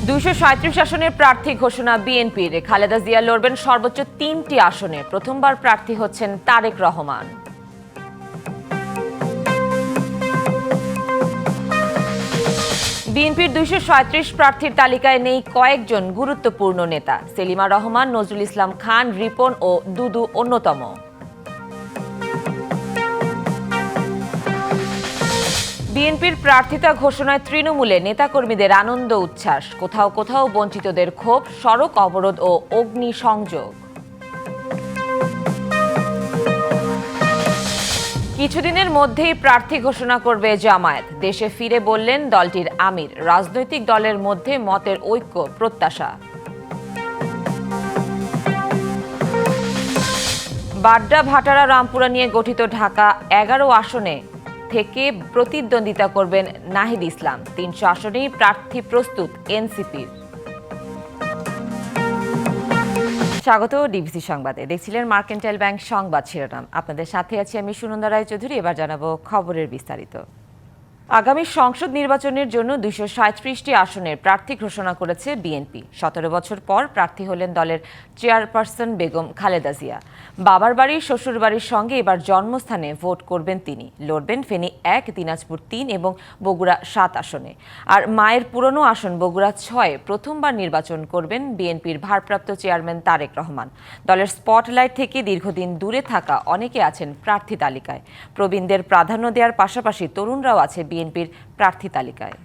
237 আসনের প্রার্থী ঘোষণা বিএনপির। খালেদা জিয়া লড়বেন সর্বোচ্চ 3টি আসনে। প্রথমবার প্রার্থী হচ্ছেন তারেক রহমান। বিএনপির 237 প্রার্থীর তালিকায় নেই কয়েকজন গুরুত্বপূর্ণ নেতা। সেলিমা রহমান, নজরুল ইসলাম খান, রিপন ও দুদু অন্যতম। বিএনপির প্রার্থিতা ঘোষণায় তৃণমূলে নেতাকর্মীদের আনন্দ উচ্ছ্বাস। কোথাও কোথাও বঞ্চিতদের ক্ষোভ, সড়ক অবরোধ ও অগ্নিসংযোগ। কিছুদিনের মধ্যেই প্রার্থী ঘোষণা করবে জামায়াত। দেশে ফিরে বললেন দলটির আমির। রাজনৈতিক দলের মধ্যে মতের ঐক্য প্রত্যাশা। বাড্ডা, ভাটারা, রামপুরা নিয়ে গঠিত ঢাকা 11 আসনে থেকে প্রতিদ্বন্দ্বিতা করবেন নাহিদ ইসলাম। 300 আসনেই প্রার্থী প্রস্তুত এনসিপির। স্বাগত ডিবিসি সংবাদে। দেখছিলেন মার্কেন্টাইল ব্যাংক সংবাদ শিরোনাম। আপনাদের সাথে আছি আমি সুনন্দা রায়চৌধুরী। এবার জানাবো খবরের বিস্তারিত। আগামী সংসদ নির্বাচনের জন্য 237টি আসনের প্রার্থী ঘোষণা করেছে বিএনপি। 17 বছর পর প্রার্থী হলেন দলের চেয়ারপারসন বেগম খালেদা জিয়া। বাবার বাড়ি, শ্বশুর বাড়ির সঙ্গে এবার জন্মস্থানে ভোট করবেন তিনি। লড়বেন ফেনী 1, দিনাজপুর 3 এবং বগুড়া 7 আসনে। আর মায়ের পুরনো আসন বগুড়া 6 প্রথমবার নির্বাচন করবেন বিএনপির ভারপ্রাপ্ত চেয়ারম্যান তারেক রহমান। দলের স্পটলাইট থেকে দীর্ঘদিন দূরে থাকা অনেকে আছেন প্রার্থী তালিকায়। প্রবীণদের প্রাধান্য দেওয়ার পাশাপাশি তরুণরাও আছে বিএনপির প্রার্থী তালিকায়।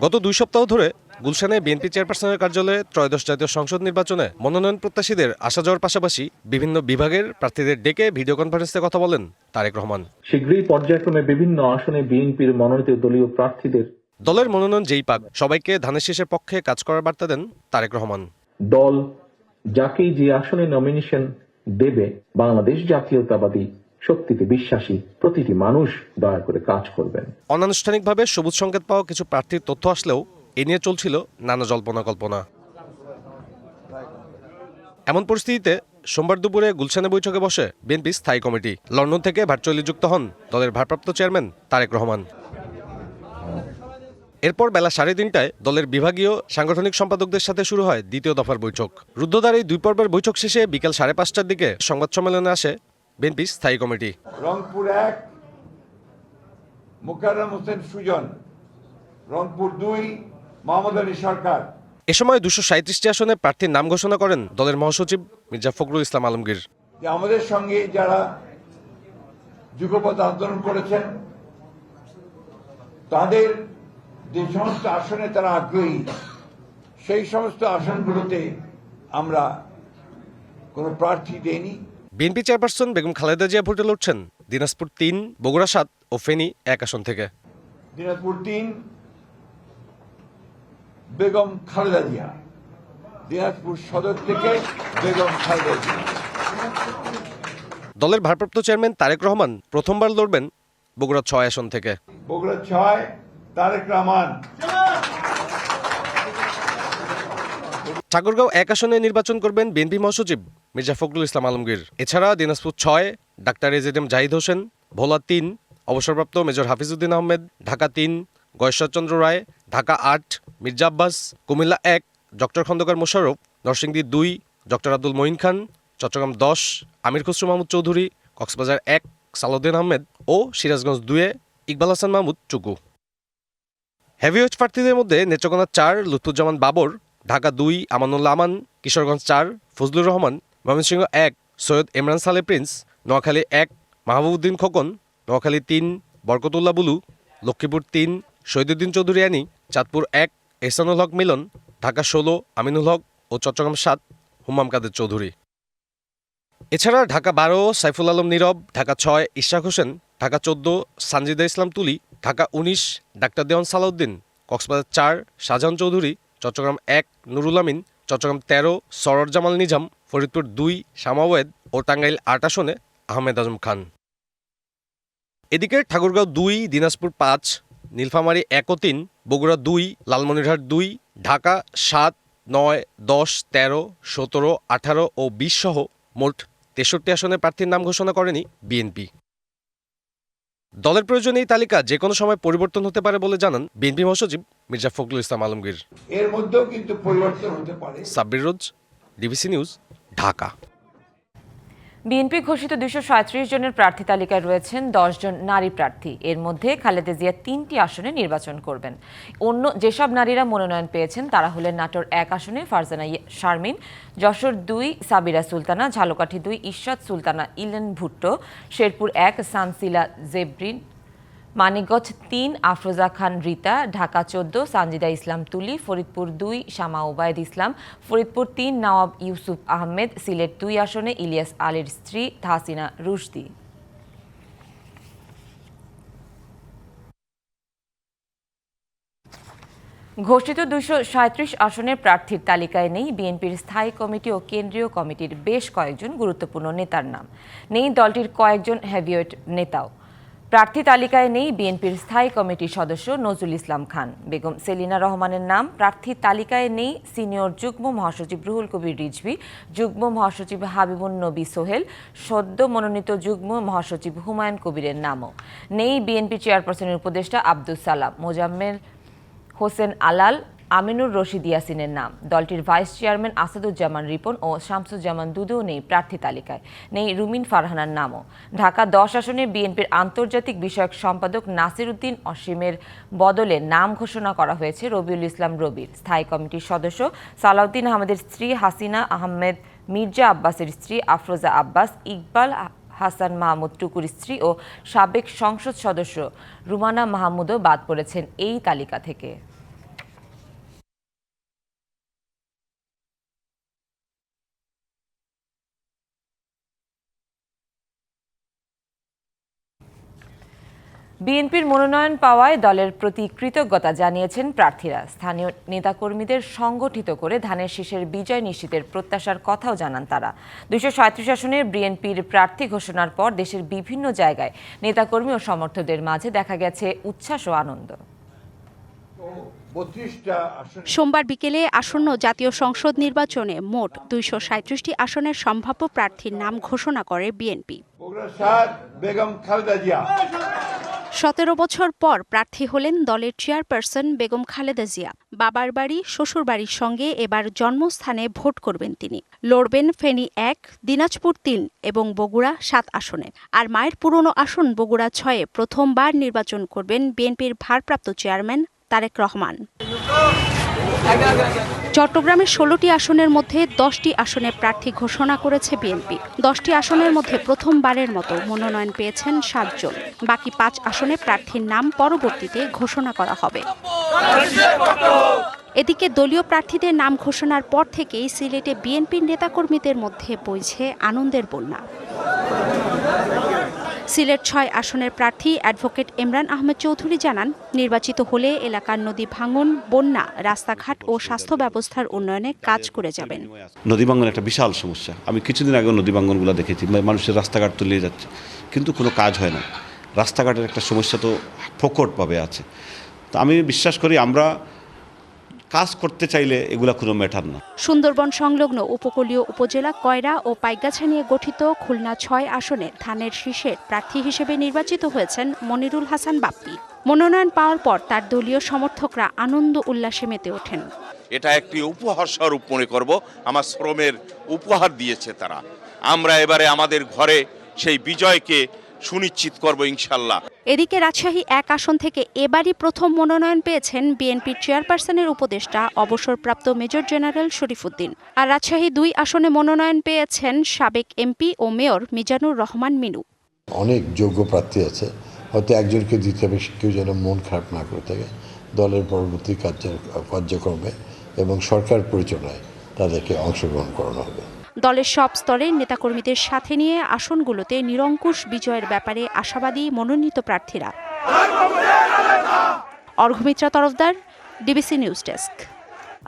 গত 2 সপ্তাহ ধরে গুলশানে বিএনপি চেয়ারপারসনের কার্যালয়ে ত্রয়োদশ জাতীয় সংসদ নির্বাচনে মনোনয়ন প্রত্যাশীদের আসা যাওয়ার পাশাপাশি বিভিন্ন বিভাগের প্রার্থীদের ডেকে ভিডিও কনফারেন্সে কথা বলেন তারেক রহমান। শীঘ্রই পর্যায়ক্রমে বিভিন্ন আসনে বিএনপির মনোনীত দলীয় প্রার্থীদের দলের মনোনয়ন যেই পাক সবাইকে ধানের শীষের পক্ষে কাজ করার বার্তা দেন তারেক রহমান। দল যাকেই যে আসনে নমিনেশন দেবে, বাংলাদেশ জাতীয়তাবাদী শক্তিতে বিশ্বাসী প্রতিটি মানুষ দয়া করে কাজ করবেন। অনানুষ্ঠানিকভাবে সবুজ সংকেত পাওয়া কিছু প্রার্থীর তথ্য আসলেও এ নিয়ে চলছিল নানা জল্পনা কল্পনা। এমন পরিস্থিতিতে সোমবার দুপুরে গুলশানে বৈঠকে বসে বিএনপি স্থায়ী কমিটি। লন্ডন থেকে ভার্চুয়ালি যুক্ত হন দলের ভারপ্রাপ্ত চেয়ারম্যান তারেক রহমান। এরপর বেলা 3:30টায় দলের বিভাগীয় সাংগঠনিক সম্পাদকদের সাথে শুরু হয় দ্বিতীয় দফার বৈঠক। রুদ্ধদ্বার এই 2 পর্বের বৈঠক শেষে বিকেল 5:30টার দিকে সংবাদ সম্মেলনে আসে বিএনপি স্থায়ী কমিটি। রংপুর 1 মোকাররম হোসেন সুজন, রংপুর 2 মোহাম্মদ আলী সরকার। এ সময় 237টি আসনে প্রার্থীর নাম ঘোষণা করেন দলের মহাসচিব মির্জা ফখরুল ইসলাম আলমগীর। আমাদের সঙ্গে যারা যুগপৎ আন্দোলন করেছেন তাদের যে সমস্ত আসনে তারা আগ্রহী, সেই সমস্ত আসনগুলোতে আমরা কোনো প্রার্থী দেইনি। বিএনপি চেয়ারপারসন বেগম খালেদা জিয়া ভোটে লড়ছেন দিনাজপুর 3, বগুড়া 7 ও ফেনী 1 আসন থেকে। দিনাজপুর 3 বেগম খালেদা জিয়া, দিনাজপুর সদর থেকে বেগম খালেদা জিয়া। দলের ভারপ্রাপ্ত চেয়ারম্যান তারেক রহমান প্রথমবার লড়বেন বগুড়া 6 আসন থেকে। বগুড়া 6 তারেক রহমান। ঠাকুরগাঁও 1 আসনে নির্বাচন করবেন বিএনপি মহাসচিব মির্জা ফখরুল ইসলাম আলমগীর। এছাড়া দিনাজপুর 6 ডাক্তার এজেডএম জাহিদ হোসেন, ভোলা 3 অবসরপ্রাপ্ত মেজর হাফিজউদ্দিন আহমেদ, ঢাকা 3 গয়েশ্বরচন্দ্র রায়, ঢাকা 8 মির্জা আব্বাস, কুমিল্লা 1 ডক্টর খন্দকার মোশাররফ, নরসিংদী 2 ডক্টর আব্দুল মঈন খান, চট্টগ্রাম 10 আমির খসরু মাহমুদ চৌধুরী, কক্সবাজার 1 সালাউদ্দিন আহমেদ ও সিরাজগঞ্জ 2 ইকবাল হাসান মাহমুদ চুকু। হেভিওয়েট প্রার্থীদের মধ্যে নেত্রকোনা 4 লুৎফুজ্জামান বাবর, ঢাকা 2 আমানুল্লাহ আমান, কিশোরগঞ্জ 4 ফজলুর রহমান, ময়মনসিংহ 1 সৈয়দ ইমরান সালে প্রিন্স, নোয়াখালী 1 মাহবুবউদ্দিন খোকন, নোয়াখালী 3 বরকতুল্লাহ বুলু, লক্ষ্মীপুর 3 শহীদুদ্দিন চৌধুরী আনি, চাঁদপুর 1 এহসানুল হক মিলন, ঢাকা 16 আমিনুল হক ও চট্টগ্রাম 7 হুমাম কাদের চৌধুরী। এছাড়া ঢাকা 12 সাইফুল আলম নীরব, ঢাকা 6 ইশরাক হোসেন, ঢাকা 14 সানজিদা ইসলাম তুলি, ঢাকা 19 ডাক্তার দেওয়ান সালাউদ্দিন, কক্সবাজার 4 শাহজাহান চৌধুরী, চট্টগ্রাম 1 নুরুল আমিন, চট্টগ্রাম 13 সরর জামাল নিজাম, ফরিদপুর 2 শামাওয়েদ ও টাঙ্গাইল 8 আসনে আহমেদ আজম খান। এদিকে ঠাকুরগাঁও 2, দিনাজপুর 5, নীলফামারী 1 ও 3, বগুড়া 2, লালমনিরহাট 2, ঢাকা 7, 9, 10, 13, 17, 18 ও 20 সহ মোট 63 আসনে প্রার্থীর নাম ঘোষণা করেনি বিএনপি। দলের প্রয়োজনে এই তালিকা যে কোনো সময় পরিবর্তন হতে পারে বলে জানান বিএনপি মহাসচিব মির্জা ফখরুল ইসলাম আলমগীর। এর মধ্যেও কিন্তু পরিবর্তন হতে পারে। সাব্বির রোজ, ডিবিসি নিউজ, ঢাকা। বিএনপি ঘোষিত 237 জনের প্রার্থী তালিকায় রয়েছেন 10 জন নারী প্রার্থী। এর মধ্যে খালেদা জিয়া 3টি আসনে নির্বাচন করবেন। অন্য যেসব নারীরা মনোনয়ন পেয়েছেন তারা হলেন নাটোর 1 আসনে ফারজানা শারমিন, যশোর 2 সাবিরা সুলতানা, ঝালকাঠি 2 ইশরাত সুলতানা ইলেন ভুট্টো, শেরপুর 1 সানসিলা জেবরিন, মানিকগঞ্জ 3 আফরোজা খান রীতা, ঢাকা 14 সানজিদা ইসলাম তুলি, ফরিদপুর 2 শামা ওবায়দ ইসলাম, ফরিদপুর 3 নওয়াব ইউসুফ আহমেদ, সিলেট 2 আসনে ইলিয়াস আলীর স্ত্রী তাহসিনা রুশদি। ঘোষিত 237 আসনের প্রার্থীর তালিকায় নেই বিএনপির স্থায়ী কমিটি ও কেন্দ্রীয় কমিটির বেশ কয়েকজন গুরুত্বপূর্ণ নেতার নাম। নেই দলটির কয়েকজন হেভিওয়েট নেতাও। প্রার্থী তালিকায় নেই বিএনপির স্থায়ী কমিটির সদস্য নজরুল ইসলাম খান। বেগম সেলিনা রহমানের নাম প্রার্থী তালিকায় নেই সিনিয়র যুগ্ম মহাসচিব রুহুল কবির রিজভী, যুগ্ম মহাসচিব হাবিবুন নবী সোহেল, সদ্য মনোনীত যুগ্ম মহাসচিব হুমায়ুন কবিরের নামও। নেই বিএনপি চেয়ারপারসনের উপদেষ্টা আব্দুস সালাম, মোজাম্মেল হোসেন আলাল, আমিনুর রশিদ ইয়াসিনের নাম। দলটির ভাইস চেয়ারম্যান আসাদুজ্জামান রিপন ও শামসুজ্জামান দুদুও নেই প্রার্থী তালিকায়। নেই রুমিন ফারহানার নামও। ঢাকা 10 আসনে বিএনপির আন্তর্জাতিক বিষয়ক সম্পাদক নাসির উদ্দিন অসীমের বদলে নাম ঘোষণা করা হয়েছে রবিউল ইসলাম রবির। স্থায়ী কমিটির সদস্য সালাউদ্দিন আহমেদের স্ত্রী হাসিনা আহমেদ, মির্জা আব্বাসের স্ত্রী আফরোজা আব্বাস, ইকবাল হাসান মাহমুদ টুকুর স্ত্রী ও সাবেক সংসদ সদস্য রুমানা মাহমুদও বাদ পড়েছেন এই তালিকা থেকে। বিএনপির মনোনয়ন পাওয়ায় দলের প্রতি কৃতজ্ঞতা জানিয়েছেন প্রার্থীরা। স্থানীয় নেতাকর্মীদের সংগঠিত করে ধানের শীষের বিজয় নিশ্চিতের প্রত্যাশার কথাও জানান তারা। 237 আসনের বিএনপির প্রার্থী ঘোষণার পর দেশের বিভিন্ন জায়গায় নেতাকর্মী ও সমর্থকদের মাঝে দেখা গেছে উচ্ছ্বাস ও আনন্দ। সোমবার বিকেলে আসন্ন জাতীয় সংসদ নির্বাচনে মোট 237টি আসনের সম্ভাব্য প্রার্থীর নাম ঘোষণা করে বিএনপি। 17 বছর পর প্রার্থী হলেন দলের চেয়ারপারসন বেগম খালেদা জিয়া। বাবার বাড়ি শ্বশুর বাড়ির সঙ্গে এবার জন্মস্থানে ভোট করবেন তিনি। লড়বেন ফেনী 1, দিনাজপুর 3 এবং বগুড়া 7 আসনে। আর মায়ের পুরনো আসন বগুড়া 6-এ প্রথমবার নির্বাচন করবেন বিএনপির ভারপ্রাপ্ত চেয়ারম্যান তারেক রহমান। চট্টগ্রামের 16টি আসনের মধ্যে 10টি আসনে প্রার্থী ঘোষণা করেছে বিএনপি। 10টি আসনের মধ্যে প্রথমবারের মতো মনোনয়ন পেয়েছেন 7 জন। বাকি 5 আসনে প্রার্থীর নাম পরবর্তীতে ঘোষণা করা হবে। এদিকে দলীয় প্রার্থীদের নাম ঘোষণার পর থেকেই সিলেটে বিএনপির নেতাকর্মীদের মধ্যে বইছে আনন্দের বন্যা। সিলেট 6 আসনের প্রার্থী অ্যাডভোকেট ইমরান আহমেদ চৌধুরী জানান, নির্বাচিত হলে এলাকার নদী ভাঙন, বন্যা, রাস্তাঘাট ও স্বাস্থ্য ব্যবস্থার উন্নয়নে কাজ করে যাবেন। নদী ভাঙন একটা বিশাল সমস্যা। আমি কিছুদিন আগে নদী ভাঙনগুলো দেখেছি, মানুষের রাস্তাঘাট তলিয়ে যাচ্ছে, কিন্তু কোনো কাজ হয় না। রাস্তাঘাটের একটা সমস্যা তো প্রকটভাবে আছে। তো আমি বিশ্বাস করি আমরা কাজ করতে চাইলে এগুলা কোনো ম্যাটার না। সুন্দরবন সংলগ্ন উপকূলীয় উপজেলা কয়রা ও পাইকগাছা নিয়ে গঠিত খুলনা 6 আসনে ধানের শীষের প্রার্থী হিসেবে নির্বাচিত হয়েছেন মনিরুল হাসান বাপ্পি। মনোনয়ন পাওয়ার পর তার দলীয় সমর্থকরা আনন্দ উল্লাসে মেতে ওঠেন। এটা একটি উপহার স্বরূপ মনে করব, আমার শ্রমের উপহার দিয়েছে তারা। আমরা এবারে আমাদের ঘরে সেই বিজয়কে সুনিশ্চিত করব ইনশাল্লাহ। এদিকে রাজশাহী 1 আসন থেকে এবারই প্রথম মনোনয়ন পেয়েছেন বিএনপির চেয়ারপারসনের উপদেষ্টা অবসরপ্রাপ্ত মেজর জেনারেল শরীফুদ্দীন। আর রাজশাহী 2 আসনে মনোনয়ন পেয়েছেন সাবেক এমপি ও মেয়র মিজানুর রহমান মিনু। অনেক যোগ্য প্রার্থী আছে, হয়তো একজনকে দিতে হবে, কেউ যেন মন খারাপ না করে থাকে। দলের পরবর্তী কার্যক্রমে এবং সরকার পরিচালনায় তাদেরকে অংশগ্রহণ করানো হবে। দলের সব স্তরের নেতাকর্মীদের সাথে নিয়ে আসনগুলোতে নিরঙ্কুশ বিজয়ের ব্যাপারে আশাবাদী মনোনীত প্রার্থীরা। Arghamitra Tarafdar, DBC news desk.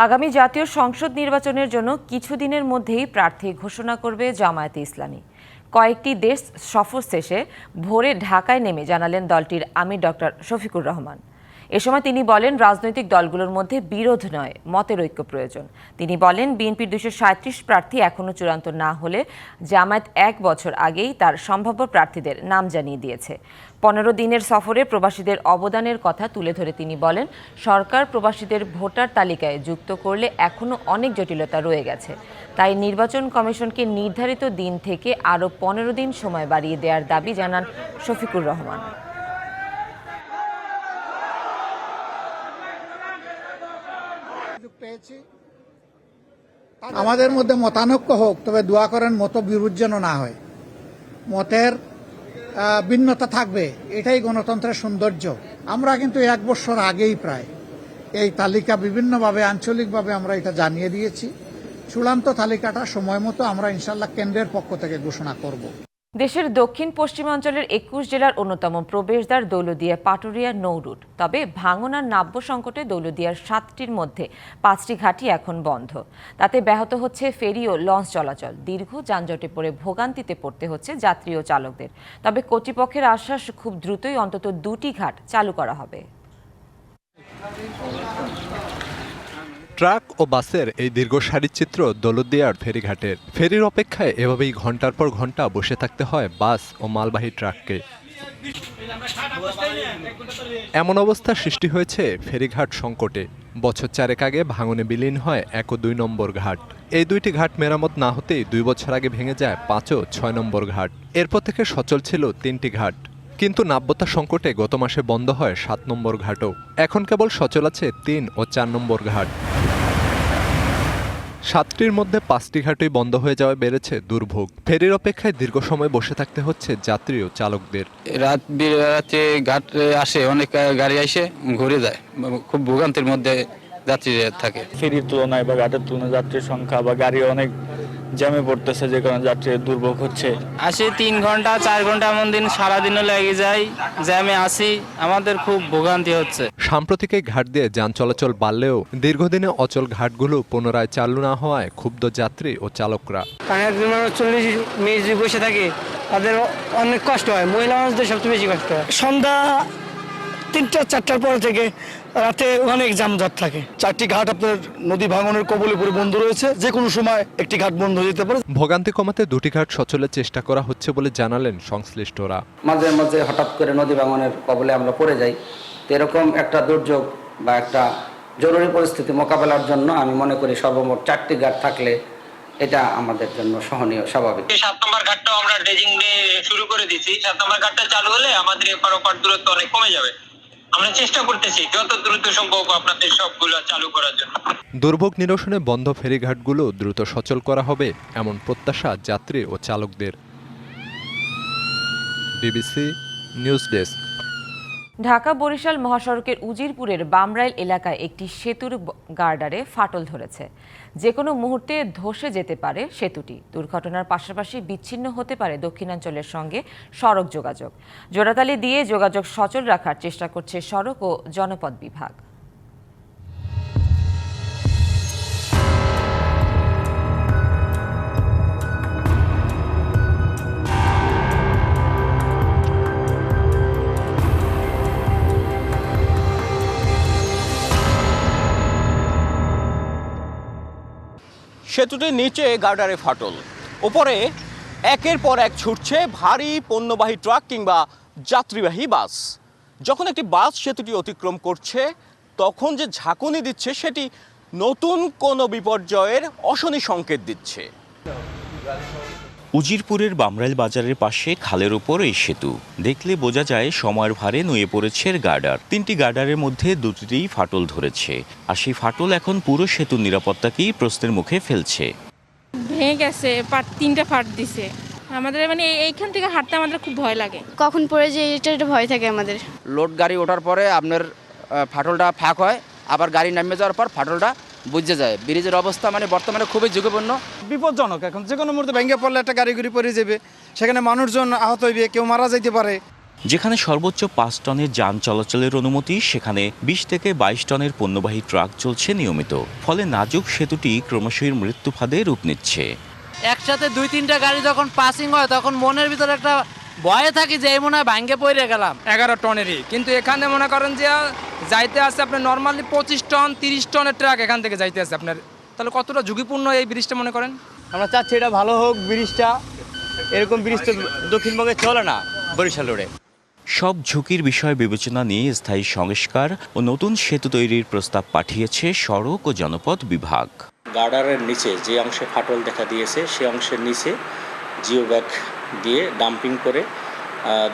আগামী জাতীয় সংসদ নির্বাচনের জন্য কিছুদিনের মধ্যেই প্রার্থী ঘোষণা করবে জামায়াতে ইসলামী। কয়েকটি দেশ সফর শেষে ভোরে ঢাকায় নেমে জানালেন দলটির আমির ডক্টর শফিকুর রহমান। এ সময় তিনি বলেন, রাজনৈতিক দলগুলোর মধ্যে বিরোধ নয়, মতের ঐক্য প্রয়োজন। তিনি বলেন, বিএনপির 237 প্রার্থী এখনও চূড়ান্ত না হলে জামায়াত 1 বছর আগেই তার সম্ভাব্য প্রার্থীদের নাম জানিয়ে দিয়েছে। 15 দিনের সফরে প্রবাসীদের অবদানের কথা তুলে ধরে তিনি বলেন, সরকার প্রবাসীদের ভোটার তালিকায় যুক্ত করলে এখনও অনেক জটিলতা রয়ে গেছে। তাই নির্বাচন কমিশনকে নির্ধারিত দিন থেকে আরও 15 দিন সময় বাড়িয়ে দেওয়ার দাবি জানান শফিকুর রহমান। আমাদের মধ্যে মতানৈক্য হোক, তবে দোয়া করেন মত বিরোধ যেন না হয়। মতের ভিন্নতা থাকবে, এটাই গণতন্ত্রের সৌন্দর্য। আমরা কিন্তু 1 বছর আগেই প্রায় এই তালিকা বিভিন্নভাবে আঞ্চলিকভাবে আমরা এটা জানিয়ে দিয়েছি। চূড়ান্ত তালিকাটা সময় মতো আমরা ইনশাল্লাহ কেন্দ্রের পক্ষ থেকে ঘোষণা করব। দেশের দক্ষিণ পশ্চিমাঞ্চলের 21 জেলার অন্যতম প্রবেশদ্বার দৌলতদিয়া পাটুরিয়া নৌ রুট। তবে ভাঙন আর নাব্য সংকটে দৌলতদিয়ার 7টির মধ্যে 5টি ঘাটই এখন বন্ধ। তাতে ব্যাহত হচ্ছে ফেরি ও লঞ্চ চলাচল। দীর্ঘ যানজটে পড়ে ভোগান্তিতে পড়তে হচ্ছে যাত্রী ও চালকদের। তবে কর্তৃপক্ষের আশ্বাস, খুব দ্রুতই অন্তত 2টি ঘাট চালু করা হবে। ট্রাক ও বাসের এই দীর্ঘ সারির চিত্র দৌলতদিয়ার ফেরিঘাটের। ফেরির অপেক্ষায় এভাবেই ঘন্টার পর ঘন্টা বসে থাকতে হয় বাস ও মালবাহী ট্রাককে। এমন অবস্থা সৃষ্টি হয়েছে ফেরিঘাট সংকটে। বছর 4 আগে ভাঙনে বিলীন হয় 1 ও 2 নম্বর ঘাট। এই 2টি ঘাট মেরামত না হতেই 2 বছর আগে ভেঙে যায় 5 ও 6 নম্বর ঘাট। এরপর থেকে সচল ছিল 3টি ঘাট, কিন্তু নাব্যতা সংকটে গত মাসে বন্ধ হয় 7 নম্বর ঘাটও। এখন কেবল সচল আছে 3 ও 4 নম্বর ঘাট। 7টির মধ্যে 5টি ঘাটই বন্ধ হয়ে যাওয়ায় বেড়েছে দুর্ভোগ। ফেরির অপেক্ষায় দীর্ঘ সময় বসে থাকতে হচ্ছে যাত্রী ও চালকদের। রাতে ঘাট আসে, অনেক গাড়ি এসে ঘুরে যায়, খুব ভোগান্তির মধ্যে যাত্রীরা থাকে। ফেরির তুলনায় বা ঘাটের তুলনায় যাত্রীর সংখ্যা বা গাড়ি অনেক জ্যামে পড়তেছে, যে কারণে যাত্রীর দুর্ভোগ হচ্ছে। আসে 3 ঘন্টা 4 ঘন্টা এমন দিন সারাদিনও লেগে যায়, জ্যামে আসি, আমাদের খুব ভোগান্তি হচ্ছে। সাম্প্রতিক এই ঘাট দিয়ে যান চলাচল বাড়লেও দীর্ঘদিনে অচল ঘাটগুলো পুনরায় চালু না হওয়ায় ক্ষুব্ধ যাত্রী ও চালকরা। 40 মিনিট বসে থাকে, তাদের অনেক কষ্ট হয়। মহিলা মানুষদের সবচেয়ে বেশি কষ্ট হয়। সন্ধ্যা 3টা-4টার পর থেকে রাতে অনেক যানজট থাকে। 4টি ঘাট আপনার নদী ভাঙনের কবলে পড়ে বন্ধ রয়েছে, যে কোনো সময় একটি ঘাট বন্ধ হয়ে যেতে পারে। ভোগান্তি কমাতে 2টি ঘাট সচলের চেষ্টা করা হচ্ছে বলে জানালেন সংশ্লিষ্টরা। মাঝে মাঝে হঠাৎ করে নদী ভাঙনের কবলে আমরা পড়ে যাই। এরকম একটা দুর্যোগ বা একটা জরুরি পরিস্থিতি মোকাবেলার জন্য আমি মনে করি সর্বমোট 4টি ঘাট থাকলে এটা আমাদের জন্য সহনীয়, স্বাভাবিক। 7 নম্বর ঘাটটাও আমরা ড্রেজিং দিয়ে শুরু করে দিয়েছি। 7 নম্বর ঘাটটা চালু হলে আমাদের এপার ওপার দূরত্ব অনেক কমে যাবে। আমরা চেষ্টা করতেছি যত দ্রুত সম্ভব আপনাদের সবগুলো চালু করার জন্য। দুর্ভোগ নিরসনে বন্ধ ফেরিঘাটগুলো দ্রুত সচল করা হবে এমন প্রত্যাশা যাত্রী ও চালকদের। BBC news desk. Dhaka Barishal মহাসড়কের উজিরপুরের বামরাইল এলাকায় একটি সেতুর গার্ডারে ফাটল ধরেছে। যে কোনো মুহূর্তে ধসে যেতে পারে সেতুটি। দুর্ঘটনার পাশাপাশি বিচ্ছিন্ন হতে পারে দক্ষিণাঞ্চলের সঙ্গে সড়ক যোগাযোগ। জোড়াতালি দিয়ে যোগাযোগ সচল রাখার চেষ্টা করছে সড়ক ও জনপথ বিভাগ। সেতুটির নিচে গার্ডারে ফাটল, ওপরে একের পর এক ছুটছে ভারী পণ্যবাহী ট্রাক কিংবা যাত্রীবাহী বাস। যখন একটি বাস সেতুটি অতিক্রম করছে তখন যে ঝাঁকুনি দিচ্ছে সেটি নতুন কোনো বিপর্যয়ের অশনি সংকেত দিচ্ছে। উজিরপুরের বামরাইল বাজারের পাশে খালের ওপর এই সেতু। দেখলে বোঝা যায় সময়ের ভারে নুয়ে পড়েছে গার্ডার। 3টি গার্ডারের মধ্যে 2টিতেই ফাটল ধরেছে, আর সেই ফাটল এখন পুরো সেতুর নিরাপত্তাকেই প্রশ্নের মুখে ফেলছে। ভেঙে গেছে, 3টা ফাট দিছে। আমাদের মানে এইখান থেকে হাঁটতে আমাদের খুব ভয় লাগে, কখন পড়ে যে এটা ভয় থাকে আমাদের। লোড গাড়ি ওঠার পরে আপনার ফাটলটা ফাঁক হয়, আবার গাড়ি নামিয়ে যাওয়ার পর ফাটলটা বুঝে যায়। ব্রিজের অবস্থা মানে বর্তমানে খুবই ঝুঁকিপূর্ণ, বিপজ্জনক। এখন যে কোনো মুহূর্তে ভেঙে পড়লে একটা গাড়ি পড়ে যাবে, সেখানে মানুষজন আহত হইবে, কেউ মারা যাইতে পারে। যেখানে সর্বোচ্চ 5 টনের যান চলাচলের অনুমতি, সেখানে 20 থেকে 22 টনের পণ্যবাহী ট্রাক চলছে নিয়মিত। ফলে নাজুক সেতুটি ক্রমশই মৃত্যু ফাঁদে রূপ নিচ্ছে। একসাথে 2-3টা গাড়ি যখন পাসিং হয় তখন মনের ভিতরে একটা ভয়ে থাকি যে এই মনে হয় ভাঙ্গে পড়ে গেলাম। 11 টনেরই, কিন্তু এখানে মনে করেন যে যাইতে আছে আপনার নর্মালি 25 টন 30 টনের ট্রাক এখান থেকে যাইতে আছে আপনার, তাহলে কতটা ঝুঁকিপূর্ণ এই ব্রিজটা মনে করেন? আমরা চাচ্ছি এটা ভালো হোক ব্রিজটা, এরকম ব্রিজ তো দক্ষিণবঙ্গে চলে না বরিশাল রোডে। সব ঝুঁকির বিষয় বিবেচনা নিয়ে স্থায়ী সংস্কার ও নতুন সেতু তৈরির প্রস্তাব পাঠিয়েছে সড়ক ও জনপথ বিভাগ। গার্ডারের নিচে যে অংশে ফাটল দেখা দিয়েছে সে অংশের নিচে জিও ব্যাগ দিয়ে ডাম্পিং করে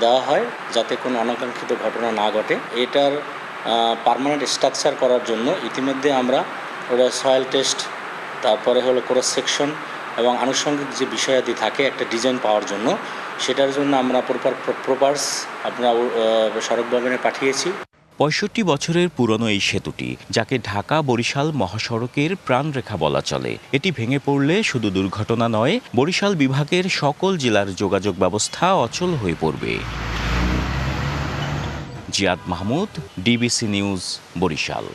দেওয়া হয় যাতে কোনো অনাকাঙ্ক্ষিত ঘটনা না ঘটে। এটার পার্মানেন্ট স্ট্রাকচার করার জন্য ইতিমধ্যে আমরা ওটা সয়েল টেস্ট, তারপরে হলো ক্রস সেকশন এবং আনুষঙ্গিক যে বিষয়াদি থাকে একটা ডিজাইন পাওয়ার জন্য, সেটার জন্য আমরা প্রপার্স আমরা সড়ক ভবনে পাঠিয়েছি। ৬৫ বছরের পুরনো এই সেতুটি, যাকে ঢাকা বরিশাল মহাসড়কের প্রাণরেখা বলা চলে, এটি ভেঙে পড়লে শুধু দুর্ঘটনা নয়, বরিশাল বিভাগের সকল জেলার যোগাযোগ ব্যবস্থা অচল হয়ে পড়বে। Ziad Mahmud, DBC news, Barishal.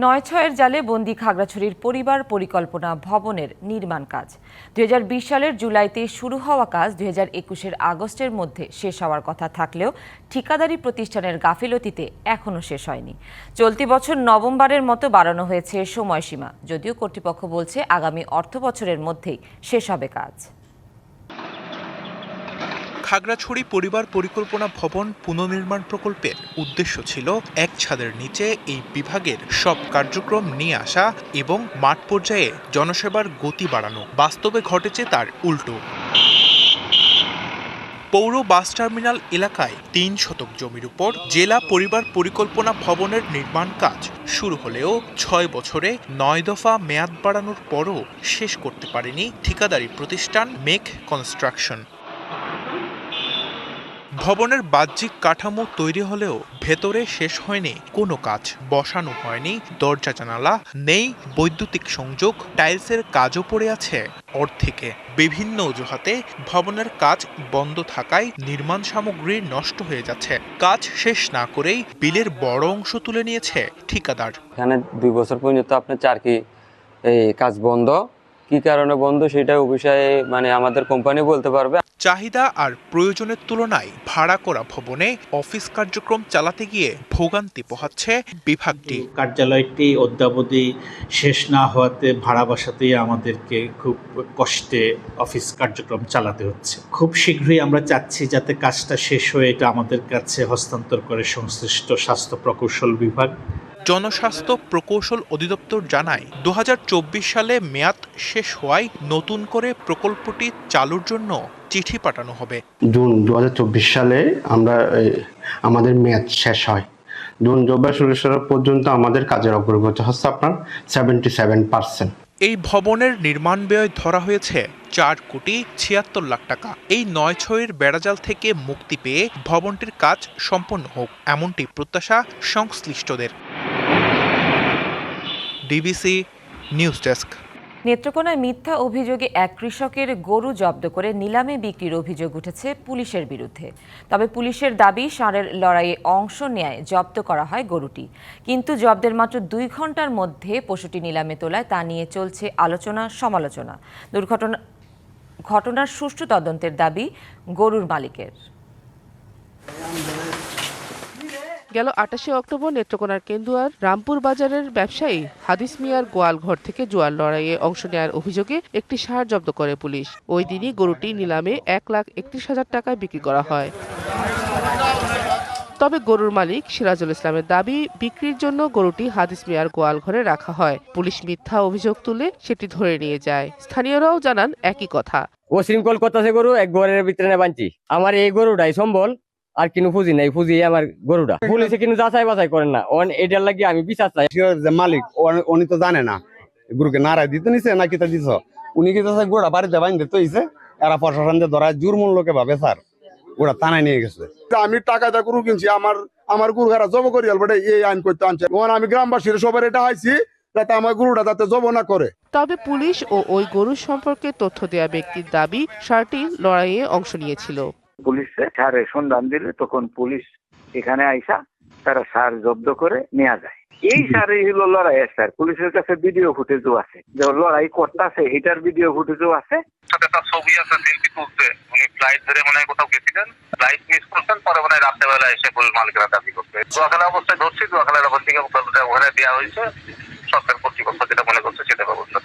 ৯/৬ জালে বন্দি খাগড়াছড়ির পরিবার পরিকল্পনা ভবনের নির্মাণ কাজ ২০২০ সালের জুলাইতে শুরু হওয়া কাজ ২০২১-এর আগস্টের মধ্যে শেষ হওয়ার কথা থাকলেও ঠিকাদারি প্রতিষ্ঠানের গাফিলতিতে এখনও শেষ হয়নি। চলতি বছর নভেম্বরের মতো বাড়ানো হয়েছে সময়সীমা, যদিও কর্তৃপক্ষ বলছে আগামী অর্থবছরের মধ্যেই শেষ হবে কাজ। খাগড়াছড়ি পরিবার পরিকল্পনা ভবন পুনর্নির্মাণ প্রকল্পের উদ্দেশ্য ছিল এক ছাদের নিচে এই বিভাগের সব কার্যক্রম নিয়ে আসা এবং মাঠ পর্যায়ে জনসেবার গতি বাড়ানো। বাস্তবে ঘটেছে তার উল্টো। পৌর বাস টার্মিনাল এলাকায় ৩ শতক জমির উপর জেলা পরিবার পরিকল্পনা ভবনের নির্মাণ কাজ শুরু হলেও ৬ বছরে ৯ দফা মেয়াদ বাড়ানোর পরও শেষ করতে পারেনি ঠিকাদারি প্রতিষ্ঠান মেক কনস্ট্রাকশন। ভবনের বাহ্যিক কাঠামো তৈরি হলেও ভেতরে শেষ হয়নি কোনো কাজ, বসানো হয়নি দরজা জানালা, নেই বৈদ্যুতিক সংযোগ, টাইলসের কাজও পড়ে আছে অর্ধেকে। বিভিন্ন অজুহাতে ভবনের কাজ বন্ধ থাকায় নির্মাণ সামগ্রী নষ্ট হয়ে যাচ্ছে। কাজ শেষ না করেই বিলের বড় অংশ তুলে নিয়েছে ঠিকাদার। এখানে 2 বছর পর্যন্ত আপনার চারকি এই কাজ বন্ধ, কি কারণে বন্ধ সেটা বিষয়ে আমাদের কোম্পানি বলতে পারবে। চাহিদা আর প্রয়োজনের তুলনায় ভাড়া করা ভবনে অফিস কার্যক্রম চালাতে গিয়ে ভোগান্তি পোহাচ্ছে বিভাগটি। কার্যালয়টি অদ্যাবধি শেষ না হওয়াতে ভাড়া বাসাতেই আমাদেরকে খুব কষ্টে অফিস কার্যক্রম চালাতে হচ্ছে। খুব শীঘ্রই আমরা চাচ্ছি যাতে কাজটা শেষ হয়ে এটা আমাদের কাছে হস্তান্তর করে সংশ্লিষ্ট স্বাস্থ্য প্রকৌশল বিভাগ। জনস্বাস্থ্য প্রকৌশল অধিদপ্তর জানায় ২০২৪ সালে মেয়াদ শেষ হওয়ায় নতুন করে প্রকল্পটি চালুর জন্য চিঠি পাঠানো হবে। জুন ২০২৪ সালে আমাদের মেয়াদ শেষ হয়। জুন ২০২৪ পর্যন্ত আমাদের কাজের অগ্রগতি হচ্ছে আপনার 77%। এই ভবনের নির্মাণ ব্যয় ধরা হয়েছে ৪,৭৬,০০,০০০ টাকা। এই ৯/৬-এর বেড়াজাল থেকে মুক্তি পেয়ে ভবনটির কাজ সম্পন্ন হোক, এমনটি প্রত্যাশা সংশ্লিষ্টদের। DBC news desk. নেত্রকোনায় মিথ্যা অভিযোগে এক কৃষকের গরু জব্দ করে নিলামে বিক্রির অভিযোগ উঠেছে পুলিশের বিরুদ্ধে। তবে পুলিশের দাবি, ষাঁড়ের লড়াইয়ে অংশ নেয় জব্দ করা হয় গরুটি, কিন্তু জব্দের মাত্র 2 ঘন্টার মধ্যে পশুটি নিলামে তোলায় তা নিয়ে চলছে আলোচনা সমালোচনা। ঘটনার সুষ্ঠু তদন্তের দাবি গরুর মালিকের। গেল ২৮শে অক্টোবর নেত্রকোনার কেন্দুয়ার রামপুর বাজারের ব্যবসায়ী হাদিস মিয়ার গোয়ালঘর থেকে জুয়ার লড়াইয়ে অংশ নেওয়ার অভিযোগে একটি ষাঁড় জব্দ করে পুলিশ। ওই দিনই গরুটি নিলামে ১,৩১,০০০ টাকায় বিক্রি করা হয়। তবে গরুর মালিক সিরাজুল ইসলামের দাবি, বিক্রির জন্য গরুটি হাদিস মিয়ার গোয়ালঘরে রাখা হয়। পুলিশ মিথ্যা অভিযোগ তুলে সেটি ধরে নিয়ে যায়। স্থানীয়রাও জানান একই কথা। ও শৃঙ্খল করতেছে গরু এক ঘরের ভিতরে বাঁধছি। আমার এই গরুটাই সম্বল, আর কিনু ফুজি নাই, ফুজি আমার গরুটা। পুলিশে কিন্তু যাচাই বাছাই করেন না, এটার লাগি আমি বিচার চাই। মালিক উনি তো জানে না গরুকে নাড়াই দিতে নিছে না কিতা দিছ, উনি কি গোড়া বাড়িতে বাঁধতে তো হইছে, এরা প্রশাসন ধরা জোর মূল্যকে ভাবে স্যার ওরা থানায় নিয়ে গেছে। আমি টাকা দা গরু কিনছি, আমার গরু হারা জব করি বটে, এই আইন করতে আনছে। আমি গ্রামবাসীর সবার এটা হাইছি যাতে আমার গরুটা যাতে জব না করে। তবে পুলিশ ও ওই গরু সম্পর্কে তথ্য দেওয়া ব্যক্তির দাবি, ষাঁড়টি লড়াইয়ে অংশ নিয়েছিল। পুলিশে ষাঁড়ের সন্ধান দিলে তখন পুলিশ এখানে আইসা তারা সার জব্দ করে নেওয়া যায়। এই সারই হলো লড়াইয়ের সার। পুলিশের কাছে ভিডিও ফুটেজও আছে, যে লড়াই করতেছে এটার ভিডিও ফুটেজও আছে। ছবি আছে, সেলফি তুলছে। উনি ফ্লাইট ধরে মনে হয় কোথাও গেছিলেন, ফ্লাইট মিস করছেন, পরে মনে হয় রাত্রেবেলা এসে মালিকেরা দাবি করছে। দোয়াখালা অবস্থায় ধরছি, দোয়াখালার ওখান থেকে ওখানে দেওয়া হয়েছে, সরকার কর্তৃপক্ষ যেটা মনে করছে সেটা ব্যবস্থা।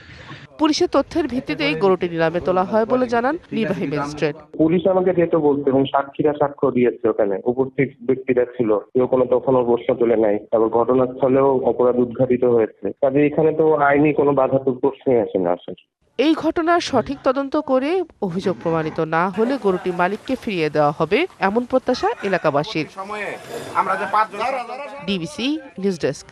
পুলিশের তথ্যের ভিত্তিতেই গরুটি নিলামে তোলা হয় বলে জানান নির্বাহী ম্যাজিস্ট্রেট। পুলিশ আমাকে যেহেতু বলছে এবং সাক্ষীরা সাক্ষ্য দিয়েছে, ওখানে উপস্থিত ব্যক্তিরা ছিল, কেউ তখনও প্রশ্ন তোলে নাই, তারপর ঘটনাস্থলেও অপরাধ উদ্ঘাটিত হয়েছে। কাজে এখানে তো আইনি কোনো বাধা তো প্রশ্নই আসে না। এই ঘটনার সঠিক তদন্ত করে অভিযোগ প্রমাণিত না হলে গরুটি মালিককে ফিরিয়ে দেওয়া হবে এমন প্রত্যাশা এলাকাবাসীর। DBC news desk.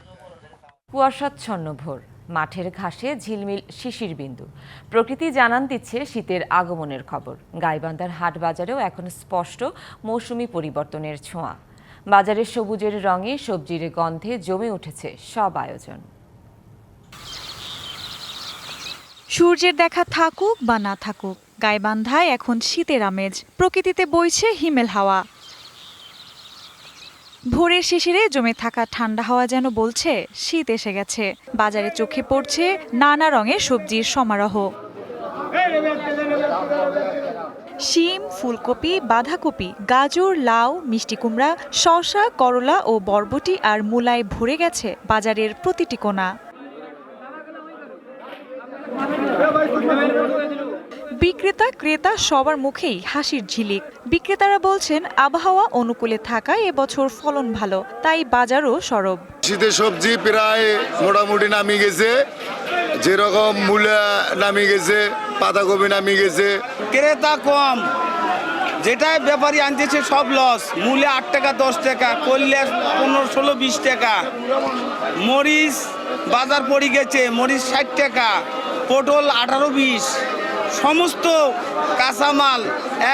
কুয়াশাচ্ছন্ন ভোর, মাঠের ঘাসে ঝিলমিল শিশির বিন্দু, প্রকৃতি জানান দিচ্ছে শীতের আগমনের খবর। গাইবান্ধার হাট বাজারেও এখন স্পষ্ট মৌসুমি পরিবর্তনের ছোঁয়া। বাজারের সবুজের রঙে, সবজির গন্ধে জমে উঠেছে সব আয়োজন। সূর্যের দেখা থাকুক বা না থাকুক, গাইবান্ধায় এখন শীতের আমেজ। প্রকৃতিতে বইছে হিমেল হাওয়া। ভোরের শিশিরে জমে থাকা ঠান্ডা হাওয়া যেন বলছে শীত এসে গেছে। বাজারে চোখে পড়ছে নানা রঙের সবজির সমারোহ। শিম, ফুলকপি, বাঁধাকপি, গাজর, লাউ, মিষ্টি কুমড়া, শসা, করলা ও বরবটি আর মূলায় ভরে গেছে বাজারের প্রতিটি কোণা। বিক্রেতা ক্রেতা সবার মুখেই হাসির ঝিলিক। বিক্রেতারা বলছেন আবহাওয়া অনুকূলে থাকায় এবছর ফলন ভালো, তাই বাজারও সরব। শীতের সবজি প্রায় মোটামুটি নামিয়ে গেছে, যেরকম মূলা নামিয়ে গেছে, পাতাকপি নামিয়ে গেছে। ক্রেতা কম, যেটাই ব্যাপারী আনতেছে সব লস। মূলে 8 টাকা 10 টাকা, করলে 15, 16, 20 টাকা। মরিচ বাজার পড়ে গেছে, মরিচ 60 টাকা, পটল 18, 20। সমস্ত কাঁচামাল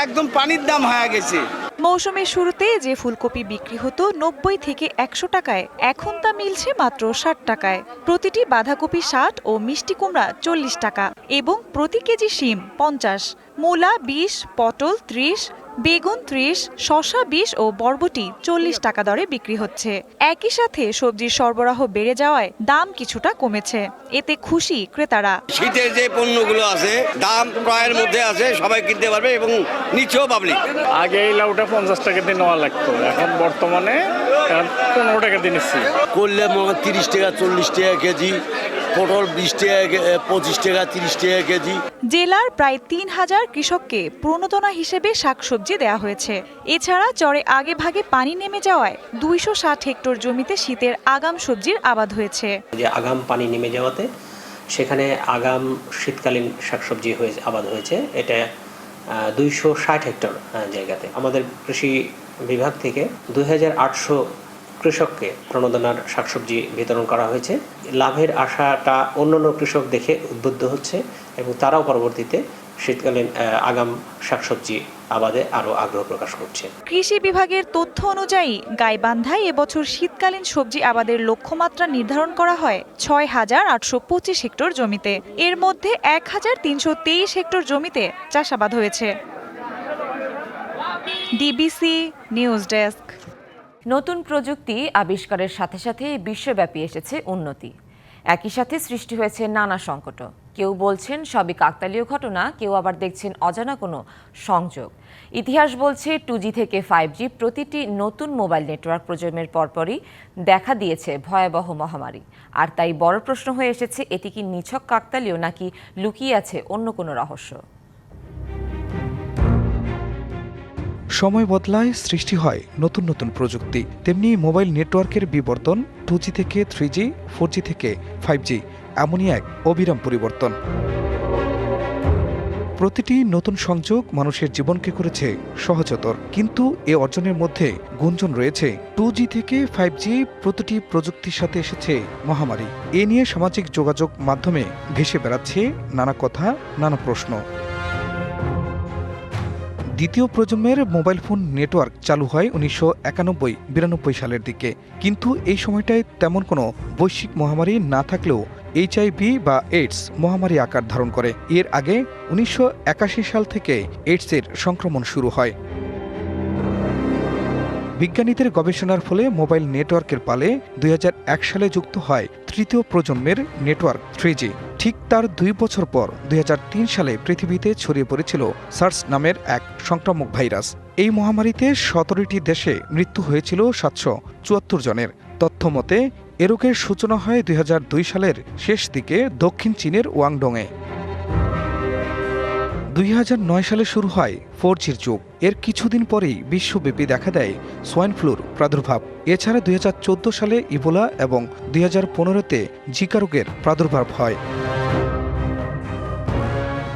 একদম পানির দাম হয়ে গেছে। মৌসুমের শুরুতে যে ফুলকপি বিক্রি হতো 90 থেকে 100 টাকায়, এখন তা মিলছে মাত্র 60 টাকায়। প্রতিটি বাঁধাকপি 60 ও মিষ্টি কুমড়া 40 টাকা এবং প্রতি কেজি শিম 50, মূলা 20, পটল 30, বেগুন 30, শসা 20 ও বরবটি 40 টাকা দরে বিক্রি হচ্ছে। একই সাথে সবজির সরবরাহ বেড়ে যাওয়ায় দাম কিছুটা কমেছে, এতে খুশি ক্রেতারা। শীতের যে পণ্যগুলো আছে দাম ক্রয়ের মধ্যে আছে, সবাই কিনতে পারবে এবং নিচেও পাবলিক। আগে এই লাউটা 50 টাকা দিয়ে নেওয়া লাগতো, এখন বর্তমানে 15 টাকা দিয়ে নিচ্ছি। করলে 30 টাকা 40 টাকা কেজি, পটল 20 টাকা 25 টাকা 30 টাকা কেজি। জেলার প্রায় 3000 কৃষককে প্রণোদনা হিসেবে শাকসবজি দেওয়া হয়েছে। এছাড়া চরে আগে ভাগে পানি নেমে যাওয়ায় 260 হেক্টর জমিতে শীতের আগাম সবজির আবাদ হয়েছে। যে আগাম পানি নেমে যাওয়াতে সেখানে আগাম শীতকালীন শাকসবজি আবাদ হয়েছে, এটা 260 হেক্টর জায়গাতে। আমাদের কৃষি বিভাগ থেকে 2800 কৃষককে প্রণোদনার শাকসবজি বিতরণ করা হয়েছে। লাভের আশাটা অন্যান্য কৃষক দেখে উদ্বুদ্ধ হচ্ছে এবং তারাও পরবর্তীতে শীতকালীন আগাম শাকসবজি আবাদে আরও আগ্রহ প্রকাশ করছে। কৃষি বিভাগের তথ্য অনুযায়ী গাইবান্ধায় এবছর শীতকালীন সবজি আবাদের লক্ষ্যমাত্রা নির্ধারণ করা হয় 6825 হেক্টর জমিতে। এর মধ্যে 1323 হেক্টর জমিতে চাষাবাদ হয়েছে। DBC news desk. নতুন প্রযুক্তি আবিষ্কারের সাথে সাথে বিশ্বব্যাপী এসেছে উন্নতি, একই সাথে সৃষ্টি হয়েছে নানা সংকটও। কেউ বলছেন সবই কাকতালীয় ঘটনা, কেউ আবার দেখছেন অজানা কোনো সংযোগ। ইতিহাস বলছে 2G থেকে 5G প্রতিটি নতুন মোবাইল নেটওয়ার্ক প্রজন্মের পরপরই দেখা দিয়েছে ভয়াবহ মহামারী। আর তাই বড় প্রশ্ন হয়ে এসেছে, এটি কি নিছক কাকতালীয় নাকি লুকিয়ে আছে অন্য কোনো রহস্য? সময় বদলায়, সৃষ্টি হয় নতুন নতুন প্রযুক্তি, তেমনি মোবাইল নেটওয়ার্কের বিবর্তন 2G থেকে 3G, 4G থেকে 5G, এমনই এক অবিরাম পরিবর্তন। প্রতিটি নতুন সংযোগ মানুষের জীবনকে করেছে সহজতর, কিন্তু এ অর্জনের মধ্যে গুঞ্জন রয়েছে। 2G থেকে 5G প্রতিটি প্রযুক্তির সাথে এসেছে মহামারী। এ নিয়ে সামাজিক যোগাযোগ মাধ্যমে ভেসে বেড়াচ্ছে নানা কথা, নানা প্রশ্ন। দ্বিতীয় প্রজন্মের মোবাইল ফোন নেটওয়ার্ক চালু হয় 1991-92 সালের দিকে, কিন্তু এই সময়টায় তেমন কোনো বৈশ্বিক মহামারী না থাকলেও HIV বা এইডস মহামারী আকার ধারণ করে। এর আগে 1981 সাল থেকে এইডসের সংক্রমণ শুরু হয়। বিজ্ঞানীদের গবেষণার ফলে মোবাইল নেটওয়ার্কের পালে 2001 সালে যুক্ত হয় তৃতীয় প্রজন্মের নেটওয়ার্ক 3G। ঠিক তার 2 বছর পর 2003 সালে পৃথিবীতে ছড়িয়ে পড়েছিল সার্স নামের এক সংক্রামক ভাইরাস। এই মহামারীতে 17টি দেশে মৃত্যু হয়েছিল 774 জনের। তথ্য মতে এ রোগের সূচনা হয় 2002 সালের শেষ দিকে দক্ষিণ চীনের ওয়াংডংয়ে। 2009 সালে শুরু হয় 4G'র যুগ। এর কিছুদিন পরেই বিশ্বব্যাপী দেখা দেয় সোয়াইন ফ্লুর প্রাদুর্ভাব। এছাড়া 2014 সালে ইবোলা এবং 2015-তে জিকা রোগের প্রাদুর্ভাব হয়।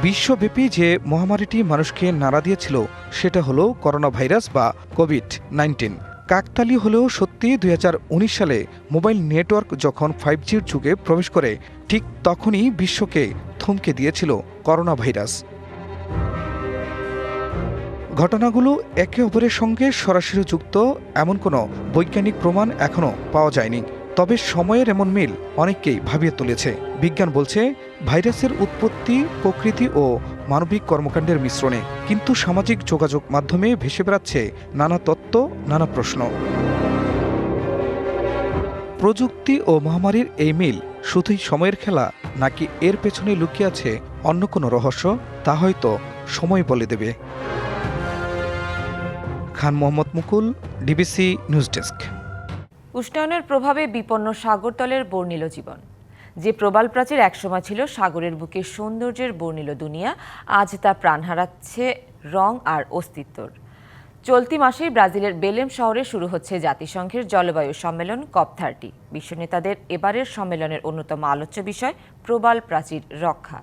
বিশ্বব্যাপী যে মহামারীটি মানুষকে নাড়া দিয়েছিল সেটা হলো করোনা ভাইরাস বা কোভিড-19। কাকতালীয় হলেও সত্যি 2019 সালে মোবাইল নেটওয়ার্ক যখন 5G'র যুগে প্রবেশ করে ঠিক তখনই বিশ্বকে থমকে দিয়েছিল করোনা ভাইরাস। ঘটনাগুলো একে অপরের সঙ্গে সরাসরি যুক্ত এমন কোনো বৈজ্ঞানিক প্রমাণ এখনও পাওয়া যায়নি। তবে সময়ের এমন মিল অনেককেই ভাবিয়ে তুলেছে। বিজ্ঞান বলছে ভাইরাসের উৎপত্তি প্রকৃতি ও মানবিক কর্মকাণ্ডের মিশ্রণে, কিন্তু সামাজিক যোগাযোগ মাধ্যমে ভেসে বেড়াচ্ছে নানা তত্ত্ব, নানা প্রশ্ন। প্রযুক্তি ও মহামারীর এই মিল শুধুই সময়ের খেলা, নাকি এর পেছনে লুকিয়ে আছে অন্য কোনো রহস্য, তা হয়তো সময় বলে দেবে। খান মোহাম্মদ মুকুল, ডিবিসি নিউজ ডেস্ক। উষ্ণায়নের প্রভাবে বিপন্ন সাগরতলের বর্ণিল জীবন। যে প্রবাল প্রাচীর একসময় ছিল সাগরের বুকে সৌন্দর্যের বর্ণিল দুনিয়া, আজ তা প্রাণ হারাচ্ছে রং আর অস্তিত্বর। চলতি মাসেই ব্রাজিলের বেলেম শহরে শুরু হচ্ছে জাতিসংঘের জলবায়ু সম্মেলন COP30। বিশ্ব নেতাদের এবারের সম্মেলনের অন্যতম আলোচ্য বিষয় প্রবাল প্রাচীর রক্ষা।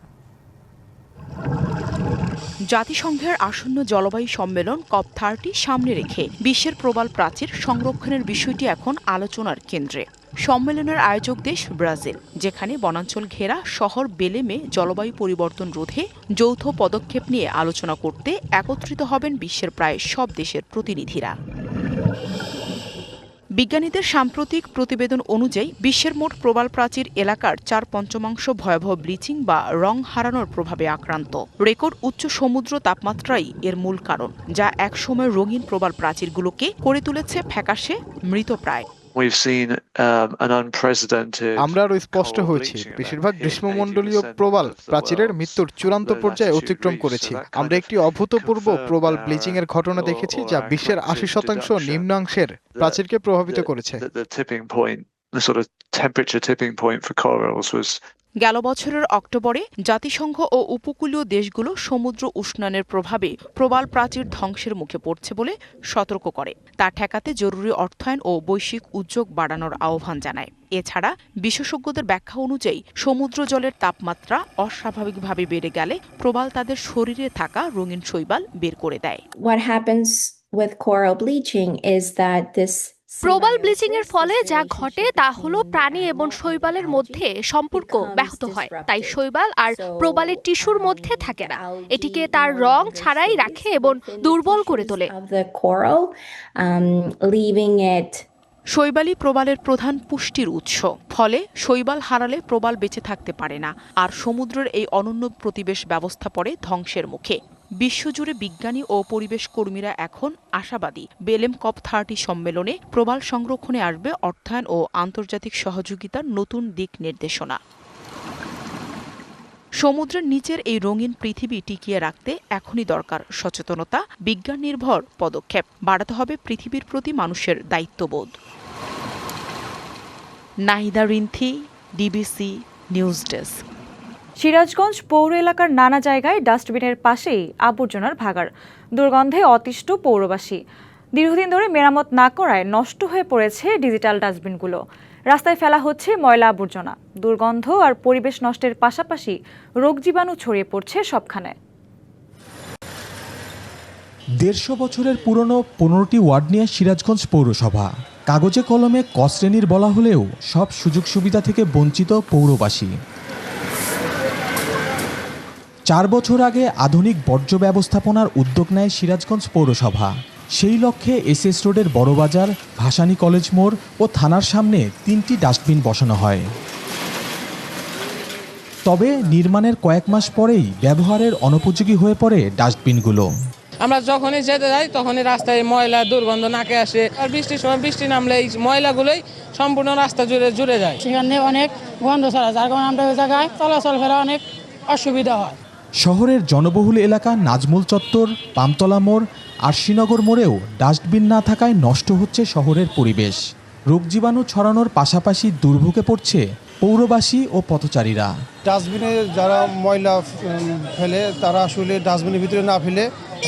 জাতিসংঘের আসন্ন জলবায়ু সম্মেলন COP30 সামনে রেখে বিশ্বের প্রবাল প্রাচীর সংরক্ষণের বিষয়টি এখন আলোচনার কেন্দ্রে। সম্মেলনের আয়োজক দেশ ব্রাজিল, যেখানে বনাঞ্চল ঘেরা শহর বেলেমে জলবায়ু পরিবর্তন রোধে যৌথ পদক্ষেপ নিয়ে আলোচনা করতে একত্রিত হবেন বিশ্বের প্রায় সব দেশের প্রতিনিধিরা। বিজ্ঞানীদের সাম্প্রতিক প্রতিবেদন অনুযায়ী বিশ্বের মোট প্রবাল প্রাচীর এলাকার 4/5 ভয়াবহ ব্লিচিং বা রং হারানোর প্রভাবে আক্রান্ত। রেকর্ড উচ্চ সমুদ্র তাপমাত্রাই এর মূল কারণ, যা একসময় রঙিন প্রবাল প্রাচীরগুলোকে করে তুলেছে ফ্যাকাশে, মৃতপ্রায়। আমরা আরও স্পষ্ট হয়েছি, বেশিরভাগ গ্রীষ্মমণ্ডলীয় প্রবাল প্রাচীরের মৃত্যুর চূড়ান্ত পর্যায়ে অতিক্রম করেছি। আমরা একটি অভূতপূর্ব প্রবাল ব্লিচিং এর ঘটনা দেখেছি, যা বিশ্বের 80% নিম্নাংশের প্রাচীরকে প্রভাবিত করেছে। গেল বছরের অক্টোবরে জাতিসংঘ ও উপকূলীয় দেশগুলো সমুদ্র উষ্ণায়নের প্রভাবে প্রবাল প্রাচীর ধ্বংসের মুখে পড়ছে বলে সতর্ক করে। তা ঠেকাতে জরুরি অর্থায়ন ও বৈশ্বিক উদ্যোগ বাড়ানোর আহ্বান জানায়। এছাড়া বিশেষজ্ঞদের ব্যাখ্যা অনুযায়ী সমুদ্র জলের তাপমাত্রা অস্বাভাবিকভাবে বেড়ে গেলে প্রবাল তাদের শরীরে থাকা রঙিন শৈবাল বের করে দেয়। What happens with coral bleaching is that this প্রবাল ব্লিচিং এর ফলে যা ঘটে তা হলো প্রাণী এবং শৈবালের মধ্যে সম্পর্ক ব্যাহত হয়। তাই শৈবাল আর প্রবালের টিস্যুর মধ্যে থাকে না, এটিকে তার রং ছাড়াই রাখে এবং দুর্বল করে তোলে। শৈবালই প্রবালের প্রধান পুষ্টির উৎস, ফলে শৈবাল হারালে প্রবাল বেঁচে থাকতে পারে না, আর সমুদ্রের এই অনন্য প্রতিবেশ ব্যবস্থা পড়ে ধ্বংসের মুখে। বিশ্বজুড়ে বিজ্ঞানী ও পরিবেশ কর্মীরা এখন আশাবাদী বেলেম COP30 সম্মেলনে প্রবাল সংরক্ষণে আসবে অর্থায়ন ও আন্তর্জাতিক সহযোগিতার নতুন দিক নির্দেশনা। সমুদ্রের নিচের এই রঙিন পৃথিবী টিকিয়ে রাখতে এখনই দরকার সচেতনতা, বিজ্ঞান নির্ভর পদক্ষেপ। বাড়াতে হবে পৃথিবীর প্রতি মানুষের দায়িত্ববোধ। Nahida Rinthi, DBC news desk. Sirajganj পৌর এলাকার নানা জায়গায় ডাস্টবিনের পাশেই আবর্জনার ভাগাড়, দুর্গন্ধে অতিষ্ঠ পৌরবাসী। দীর্ঘদিন ধরে মেরামত না করায় নষ্ট হয়ে পড়েছে ডিজিটাল ডাস্টবিনগুলো। রাস্তায় ফেলা হচ্ছে ময়লা আবর্জনা। দুর্গন্ধ আর পরিবেশ নষ্টের পাশাপাশি রোগ জীবাণু ছড়িয়ে পড়ছে সবখানে। 150 বছরের পুরনো 15টি ওয়ার্ড নিয়ে সিরাজগঞ্জ পৌরসভা। কাগজে কলমে ক শ্রেণীর বলা হলেও সব সুযোগ সুবিধা থেকে বঞ্চিত পৌরবাসী। 4 বছর আগে আধুনিক বর্জ্য ব্যবস্থাপনার উদ্যোগ নেয় সিরাজগঞ্জ পৌরসভা। সেই লক্ষ্যে এসএস রোডের বড়বাজার, ভাসানী কলেজ মোড় ও থানার সামনে 3টি ডাস্টবিন বসানো হয়। তবে নির্মাণের কয়েক মাস পরেই ব্যবহারের অনুপযোগী হয়ে পড়ে ডাস্টবিনগুলো। আমরা যখনই যেতে যাই তখনই রাস্তায় ময়লা দুর্গন্ধ নাকে আসে, আর বৃষ্টির সময় বৃষ্টি নামলে এই ময়লাগুলোই সম্পূর্ণ রাস্তা জুড়ে যায়। সেখানে অনেক গন্ধ ছড়া, যার কারণে আমরা ওই জায়গায় চলাচল ফেরা অনেক অসুবিধা হয়। শহরের জনবহুল এলাকা নাজমুল চত্বর, পামতলা মোড় আর শ্রীনগর মোড়েও ডাস্টবিন না থাকায় নষ্ট হচ্ছে শহরের পরিবেশ। রোগ জীবাণু ছড়ানোর পাশাপাশি দুর্ভোগে পড়ছে পৌরবাসী ও পথচারীরা। ডাস্টবিনে যারা ময়লা ফেলে তারা আসলে ডাস্টবিনের ভিতরে না ফেলে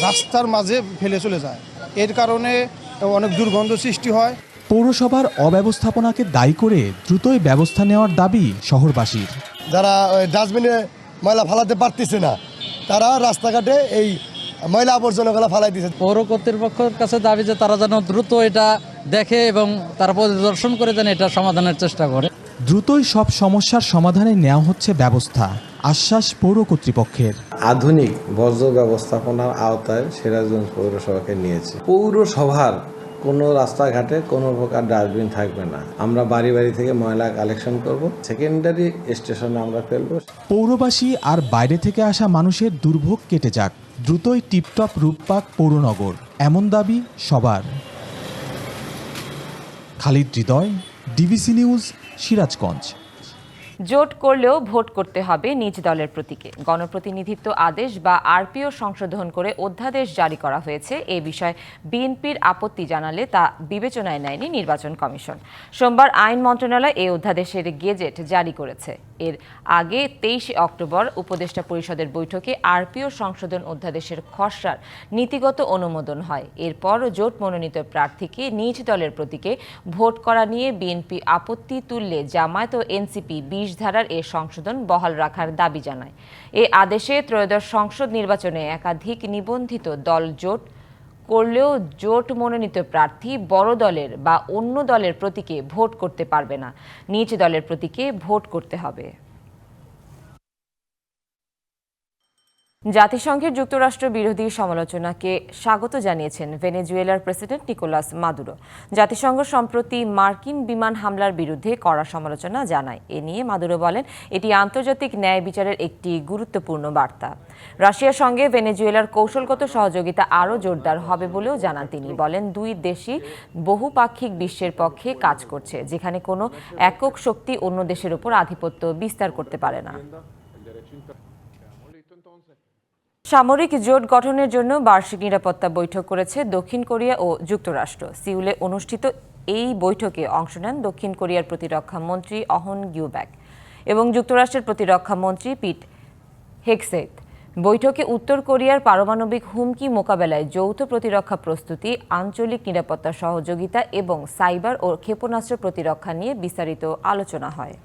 রাস্তার মাঝে ফেলে চলে যায়, এর কারণে অনেক দুর্গন্ধ সৃষ্টি হয়। পৌরসভার অব্যবস্থাপনাকে দায়ী করে দ্রুতই ব্যবস্থা নেওয়ার দাবি শহরবাসীর। যারা ডাস্টবিনে ময়লা ফালাতে পারতেছে না, তারা রাস্তাঘাটে এই ময়লা আবর্জনাগুলো ফালাই দিচ্ছে। পৌর কর্তৃপক্ষের কাছে দাবি যে তারা যেন দ্রুত এটা দেখে এবং তারা পরিদর্শন করে যেন এটা সমাধানের চেষ্টা করে। দ্রুতই সব সমস্যার সমাধানে নেওয়া হচ্ছে ব্যবস্থা, আশ্বাস পৌর কর্তৃপক্ষের। আধুনিক বর্জ্য ব্যবস্থাপনার আওতায় সিরাজগঞ্জ পৌরসভাকে নিয়েছে। পৌরসভার কোনো রাস্তাঘাটে কোনো প্রকার ডাস্টবিন থাকবে না। আমরা বাড়ি বাড়ি থেকে ময়লা কালেকশন করব, সেকেন্ডারি স্টেশনে আমরা ফেলব। পৌরবাসী আর বাইরে থেকে আসা মানুষের দুর্ভোগ কেটে যাক, দ্রুতই টিপটপ রূপ পাক পৌরনগর, এমন দাবি সবার। খালিদ হৃদয়, ডিবিসি নিউজ, সিরাজগঞ্জ। জোট করলেও ভোট করতে হবে নিজ দলের প্রতীকে। গণপ্রতিনিধিত্ব আদেশ বা আরপিও সংশোধন করে অধ্যাদেশ জারি করা হয়েছে। এ বিষয়ে বিএনপির আপত্তি জানালে তা বিবেচনায় নেয়নি নির্বাচন কমিশন। সোমবার আইন মন্ত্রণালয় এই অধ্যাদেশের গেজেট জারি করেছে। এর আগে 23 অক্টোবর উপদেষ্টা পরিষদের বৈঠকে আরপিও সংশোধন অধ্যাদেশের খসড়ার নীতিগত অনুমোদন হয়। এরপর জোট মনোনীত প্রার্থীকে নিজ দলের প্রতীকে ভোট করা নিয়ে বিএনপি আপত্তি তুললে জামায়াত ও এনসিপি 20 ধারার এ সংশোধন বহাল রাখার দাবি জানায়। এ আদেশে ত্রয়োদশ সংসদ নির্বাচনে একাধিক নিবন্ধিত দল জোট করলেও জোট মনোনীত প্রার্থী বড় দলের বা অন্য দলের প্রতীকে ভোট করতে পারবে না, নিজ দলের প্রতীকে ভোট করতে হবে। জাতিসংঘের যুক্তরাষ্ট্র বিরোধী সমালোচনাকে স্বাগত জানিয়েছেন ভেনেজুয়েলার প্রেসিডেন্ট নিকোলাস মাদুরো। জাতিসংঘ সম্প্রতি মার্কিন বিমান হামলার বিরুদ্ধে কড়া সমালোচনা জানায়। এ নিয়ে মাদুরো বলেন, এটি আন্তর্জাতিক ন্যায় বিচারের একটি গুরুত্বপূর্ণ বার্তা। রাশিয়ার সঙ্গে ভেনেজুয়েলার কৌশলগত সহযোগিতা আরও জোরদার হবে বলেও জানান তিনি। বলেন, দুই দেশই বহুপাক্ষিক বিশ্বের পক্ষে কাজ করছে, যেখানে কোনো একক শক্তি অন্য দেশের উপর আধিপত্য বিস্তার করতে পারে না। সামরিক জোট গঠনের জন্য বার্ষিক নিরাপত্তা বৈঠক করেছে দক্ষিণ কোরিয়া ও যুক্তরাষ্ট্র। সিউলে অনুষ্ঠিত এই বৈঠকে অংশ নেন দক্ষিণ কোরিয়ার প্রতিরক্ষা মন্ত্রী অহন গ্যুব্যাক এবং যুক্তরাষ্ট্রের প্রতিরক্ষা মন্ত্রী পিট হেগসেথ। বৈঠকে উত্তর কোরিয়ার পারমাণবিক হুমকি মোকাবেলায় যৌথ প্রতিরক্ষা প্রস্তুতি, আঞ্চলিক নিরাপত্তা সহযোগিতা এবং সাইবার ও ক্ষেপণাস্ত্র প্রতিরক্ষা নিয়ে বিস্তারিত আলোচনা হয়।